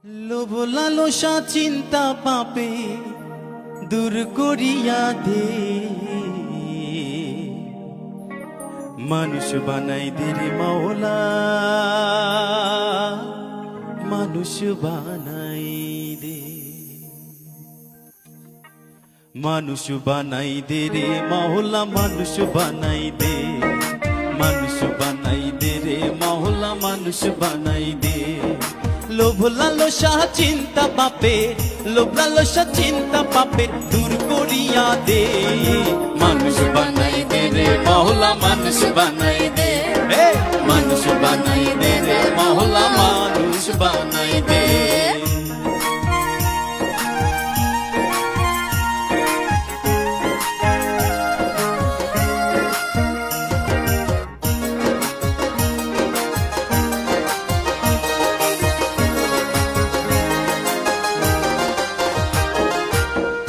লোভ লালসা চিন্তা পাপে দূর করিয়া দে, মানুষ বানাই দে রে মাওলা, মানুষ বানাই দে, মানুষ বানাই দে রে মাওলা, মানুষ বানাই দে, মানুষ বানাই দে রে মাওলা, মানুষ বানাই দে। লোভ লালসা চিন্তা পাপে, লোভ লালসা চিন্তা পাপে দূর করিয়া দে, মানুষ বানাই দে রে মাওলা, মানুষ বানাই দে, মানুষ বানাই দে রে মাওলা, মানুষ বানাই দে।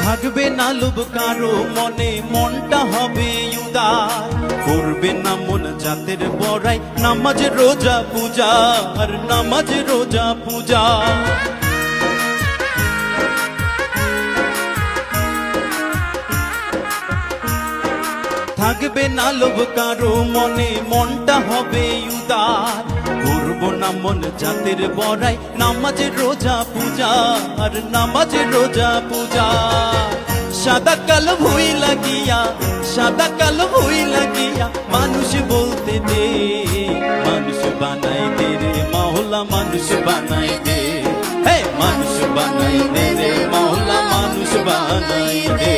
থাকবে না লোভ কারো মনে, মনটা হবে উদার, করবে না মন জাতের বড়াই, নামাজ রোজা পূজা আর নামাজ রোজা পূজা। থাকবে না লোভ কারো মনে, মনটা হবে উদার, করবো না মন জাতের বড়াই, নামাজ রোজা পূজা আর নামাজ রোজা পূজা। সাদা কালো ভুই লাগিয়া, সাদা কালো ভুই লাগিয়া মানুষ বলতে দে, মানুষ বানাই দে রে মাওলা, মানুষ বানাই দে, মানুষ বানাই দে রে মাওলা, মানুষ বানাই দে।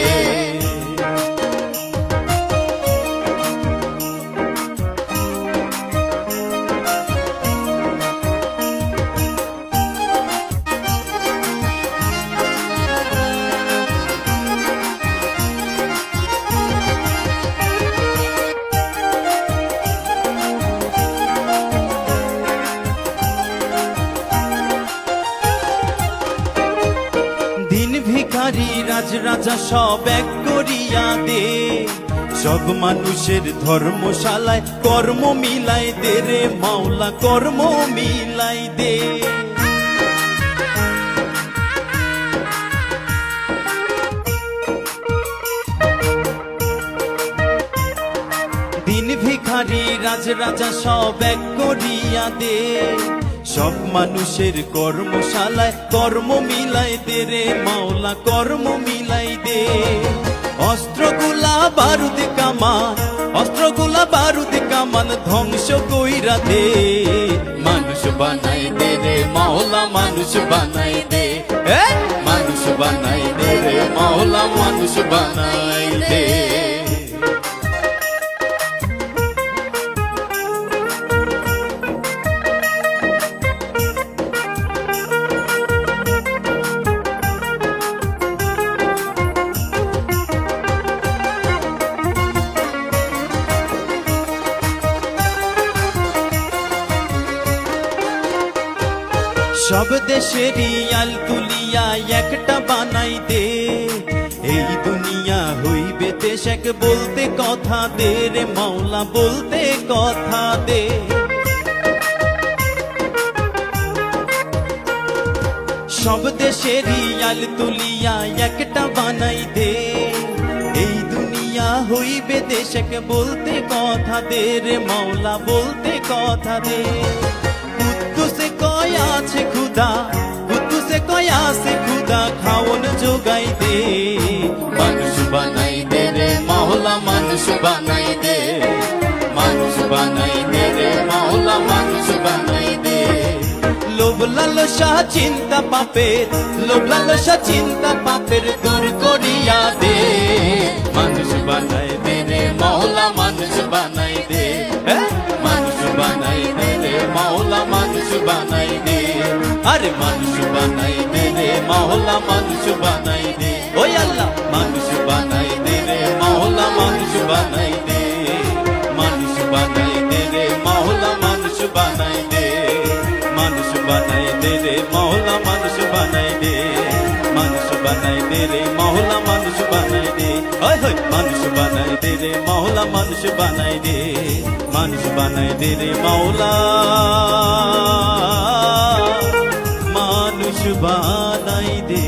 ভিখারি রাজ রাজা সব এক করিয়া দে, সব মানুষের ধর্মশালায় কর্ম মিলাই দে রে মাওলা, কর্ম মিলাই দে। দিন ভিখারি রাজ রাজা সব এক করিয়া দে, সব মানুষের কর্মশালায় কর্ম মিলাই দে রে মাওলা, কর্ম মিলাই দে। অস্ত্রগুলা বারুদ কামান, অস্ত্রগুলা বারুদ কামান ধ্বংস কইরা দে, মানুষ বানাই দে রে মাওলা, মানুষ বানাই দে, মানুষ বানাই দে রে মাওলা, মানুষ বানাই দে। সব দেশেরই আল তুলিয়া একটা বানাই দে, এই দুনিয়া হইবে দেশ এক, বলতে কথা দে রে মাওলা, বলতে কথা দে। সব দেশেরই আল তুলিয়া একটা বানাই দে, এই দুনিয়া হইবে দেশ এক, বলতে কথা দে রে মাওলা, বলতে কথা দে। কুদ্দুসে কয় আছে খুদা, কুদ্দুসে কয় আছে খুদা, খাওন জোগাই দে, মানুষ বানাই দে রে মাওলা, মানুষ বানাই দে, মানুষ বানাই দে রে মাওলা, মানুষ বানাই দে। লোভ লালসা চিন্তা পাপের, লোভ লালসা চিন্তা পাপের দূর করিয়া দে, মানুষ বানাই দে রে মাওলা, মানুষ বানাই দে, মানুষ বানাই দে রে মাওলা, মানুষ বানাই দে। আরে মানুষ বানাই দে রে মাওলা, মানুষ বানাই দে, ওই আল্লাহ মানুষ বানাই দে রে মাওলা, মানুষ বানাই দে, মানুষ বানাই দে রে মাওলা, মানুষ বানাই দে, মানুষ বানাই দে রে মাওলা, মানুষ বানাই দে, মানুষ বানাই দে রে মাওলা, মানুষ বানাই দে, মানুষ বানাই দে রে মাওলা, মানুষ বানাই দে, মানুষ বানাই দে রে মাওলা, মানুষ মানুষ বানাই দে।